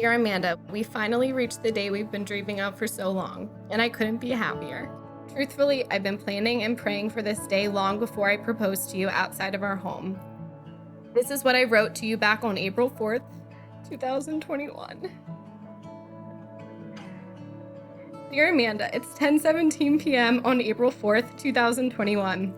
Dear Amanda, we finally reached the day we've been dreaming of for so long, and I couldn't be happier. Truthfully, I've been planning and praying for this day long before I proposed to you outside of our home. This is what I wrote to you back on April 4th, 2021. Dear Amanda, it's 10:17 p.m. on April 4th, 2021.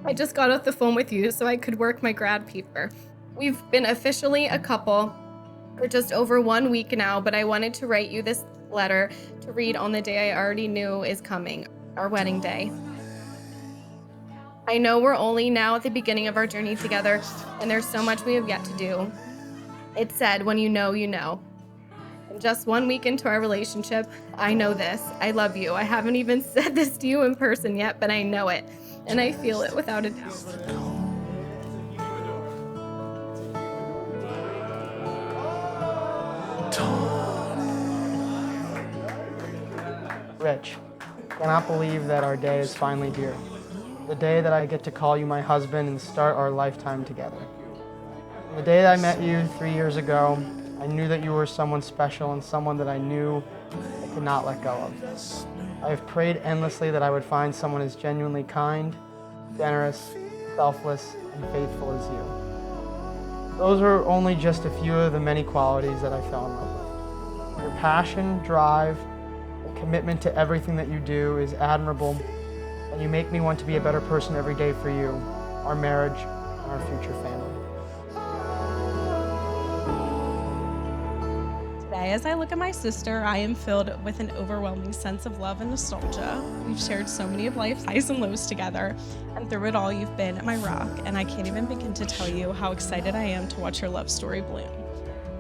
I just got off the phone with you so I could work my grad paper. We've been officially a couple for just over 1 week now, but I wanted to write you this letter to read on the day I already knew is coming, our wedding day. I know we're only now at the beginning of our journey together, and there's so much we have yet to do. It said, when you know, you know. And just 1 week into our relationship, I know this. I love you. I haven't even said this to you in person yet, but I know it, and I feel it without a doubt. Rich, I cannot believe that our day is finally here. The day that I get to call you my husband and start our lifetime together. The day that I met you 3 years ago, I knew that you were someone special and someone that I knew I could not let go of. I have prayed endlessly that I would find someone as genuinely kind, generous, selfless, and faithful as you. Those are only just a few of the many qualities that I fell in love with. Your passion, drive, and commitment to everything that you do is admirable, and you make me want to be a better person every day for you, our marriage, and our future family. Today, as I look at my sister, I am filled with an overwhelming sense of love and nostalgia. We've shared so many of life's highs and lows together, and through it all, you've been my rock, and I can't even begin to tell you how excited I am to watch your love story bloom.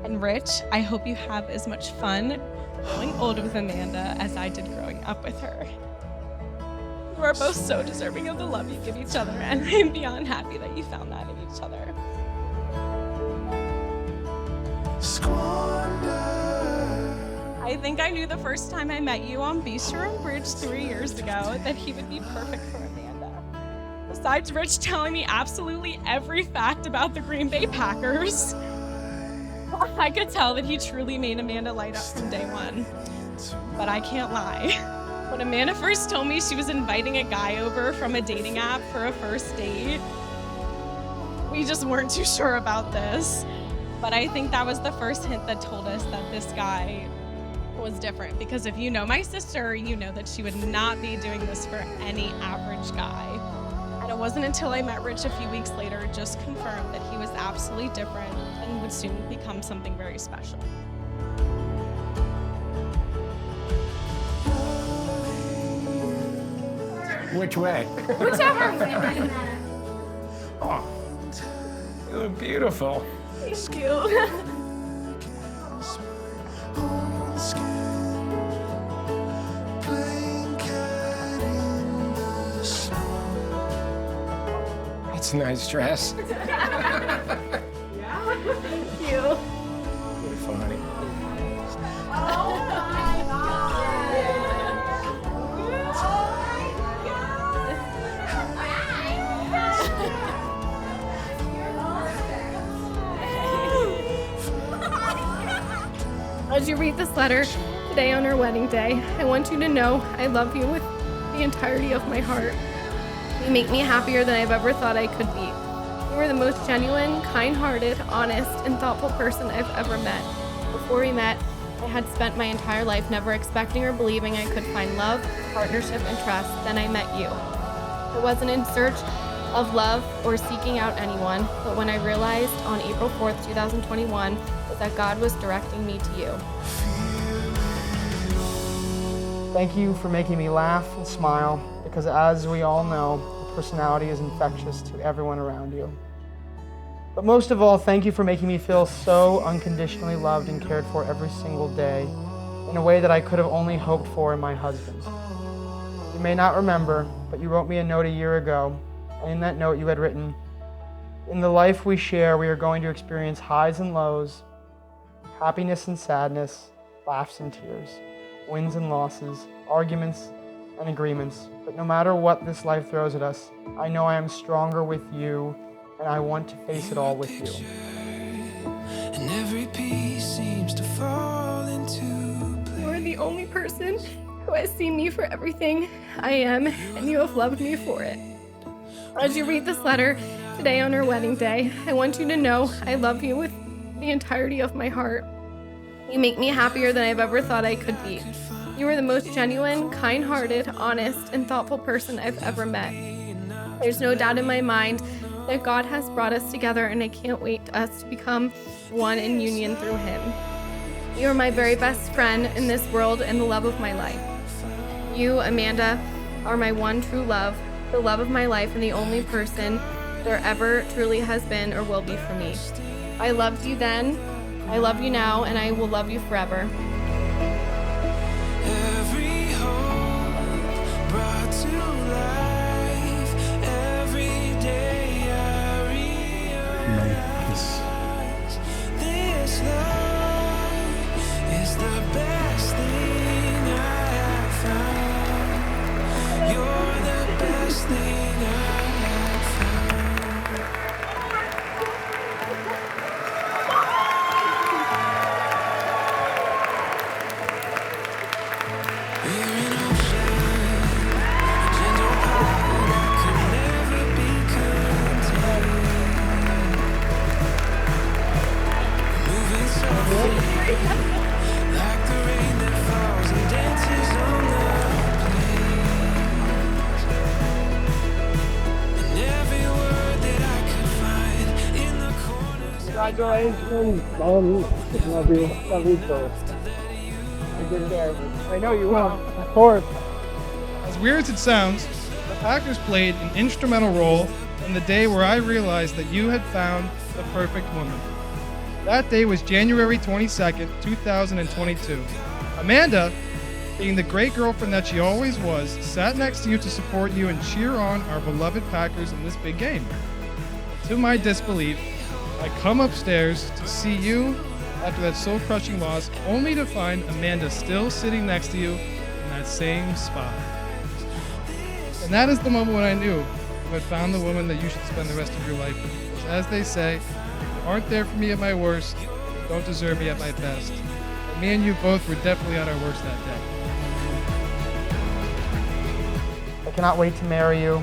And Rich, I hope you have as much fun growing old with Amanda as I did growing up with her. You are both so deserving of the love you give each other, and I am beyond happy that you found that in each other. I think I knew the first time I met you on Bistro and Bridge 3 years ago that he would be perfect for Amanda. Besides Rich telling me absolutely every fact about the Green Bay Packers, I could tell that he truly made Amanda light up from day one. But I can't lie. When Amanda first told me she was inviting a guy over from a dating app for a first date, we just weren't too sure about this. But I think that was the first hint that told us that this guy was different. Because if you know my sister, you know that she would not be doing this for any average guy. And it wasn't until I met Rich a few weeks later just confirmed that he was absolutely different and would soon become something very special. Which way? Whichever way. Oh, you look beautiful. Thank you. That's a nice dress. Yeah. Thank you. Beautiful, honey. As you read this letter today on our wedding day, I want you to know I love you with the entirety of my heart. You make me happier than I've ever thought I could be. You are the most genuine, kind-hearted, honest, and thoughtful person I've ever met. Before we met, I had spent my entire life never expecting or believing I could find love, partnership, and trust. Then I met you. I wasn't in search of love or seeking out anyone, but when I realized on April 4th, 2021, was that God was directing me to you. Thank you for making me laugh and smile, because as we all know, your personality is infectious to everyone around you. But most of all, thank you for making me feel so unconditionally loved and cared for every single day in a way that I could have only hoped for in my husband. You may not remember, but you wrote me a note a year ago, and in that note you had written, "In the life we share, we are going to experience highs and lows, happiness and sadness, laughs and tears, wins and losses, arguments and agreements. But no matter what this life throws at us, I know I am stronger with you, and I want to face it all with you." And every piece seems to fall the only person who has seen me for everything I am, and you have loved me for it. As you read this letter today on our wedding day, I want you to know I love you with the entirety of my heart. You make me happier than I've ever thought I could be. You are the most genuine, kind-hearted, honest, and thoughtful person I've ever met. There's no doubt in my mind that God has brought us together, and I can't wait us to become one in union through Him. You are my very best friend in this world and the love of my life. You, Amanda, are my one true love, the love of my life, and the only person there ever truly has been or will be for me. I loved you then, I love you now, and I will love you forever. Every hope brought to life, every day I realize this love is the best thing I have found. You're the best thing I have found. Congratulations, Mom. Love you. Love you both. Take good care of you. I know you will. Of course. As weird as it sounds, the Packers played an instrumental role in the day where I realized that you had found the perfect woman. That day was January 22nd, 2022. Amanda, being the great girlfriend that she always was, sat next to you to support you and cheer on our beloved Packers in this big game. To my disbelief, I come upstairs to see you after that soul-crushing loss, only to find Amanda still sitting next to you in that same spot. And that is the moment when I knew you had found the woman that you should spend the rest of your life with. Because as they say, you aren't there for me at my worst, you don't deserve me at my best. And me and you both were definitely at our worst that day. I cannot wait to marry you,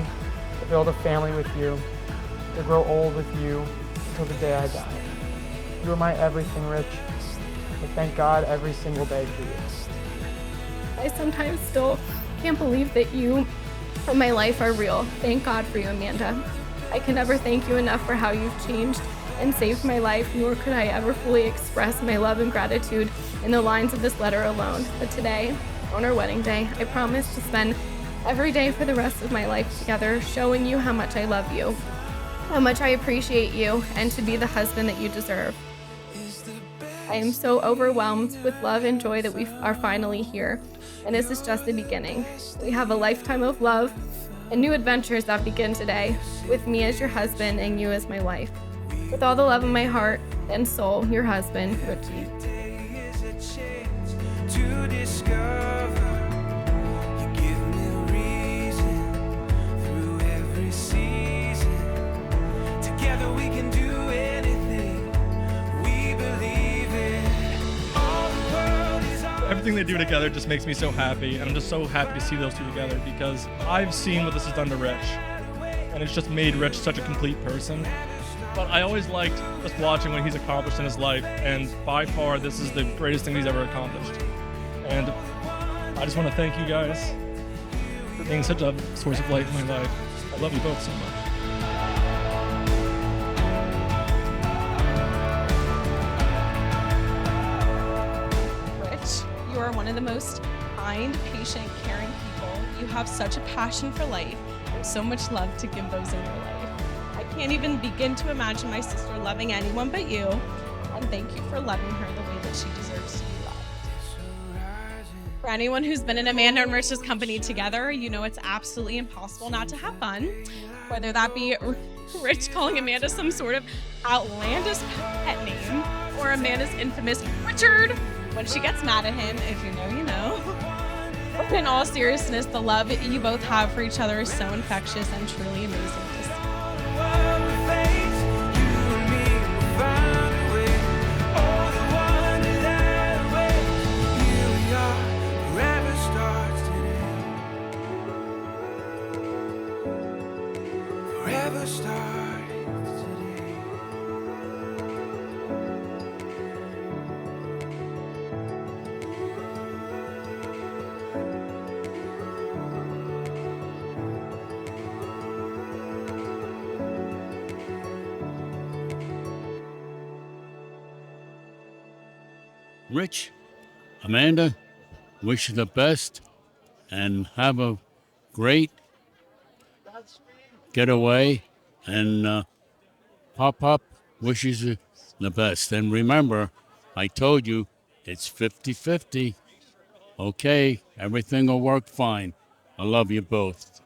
to build a family with you, to grow old with you until the day I die. You are my everything, Rich. I thank God every single day for you. I sometimes still can't believe that you and my life are real. Thank God for you, Amanda. I can never thank you enough for how you've changed and saved my life, nor could I ever fully express my love and gratitude in the lines of this letter alone. But today, on our wedding day, I promise to spend every day for the rest of my life together, showing you how much I love you, how much I appreciate you, and to be the husband that you deserve. I am so overwhelmed with love and joy that we are finally here, and this is just the beginning. We have a lifetime of love and new adventures that begin today, with me as your husband and you as my wife. With all the love in my heart and soul, your husband, Richie. To discover, you give me reason through every season. Together we can do anything we believe in. All the world is ours. Everything they do together just makes me so happy, and I'm just so happy to see those two together because I've seen what this has done to Rich, and it's just made Rich such a complete person. But I always liked just watching what he's accomplished in his life, and by far this is the greatest thing he's ever accomplished. And I just want to thank you guys for being such a source of light in my life. I love you both so much. Rich, you are one of the most kind, patient, caring people. You have such a passion for life and so much love to give those in your life. I can't even begin to imagine my sister loving anyone but you, and thank you for loving her the way that she deserves to be loved. For anyone who's been in Amanda and Rich's company together, you know it's absolutely impossible not to have fun, whether that be Rich calling Amanda some sort of outlandish pet name, or Amanda's infamous Richard when she gets mad at him. If you know, you know. But in all seriousness, the love you both have for each other is so infectious and truly amazing to see. Rich, Amanda, wish you the best and have a great getaway. And Pop wishes you the best. And remember, I told you it's 50-50. Okay, everything will work fine. I love you both.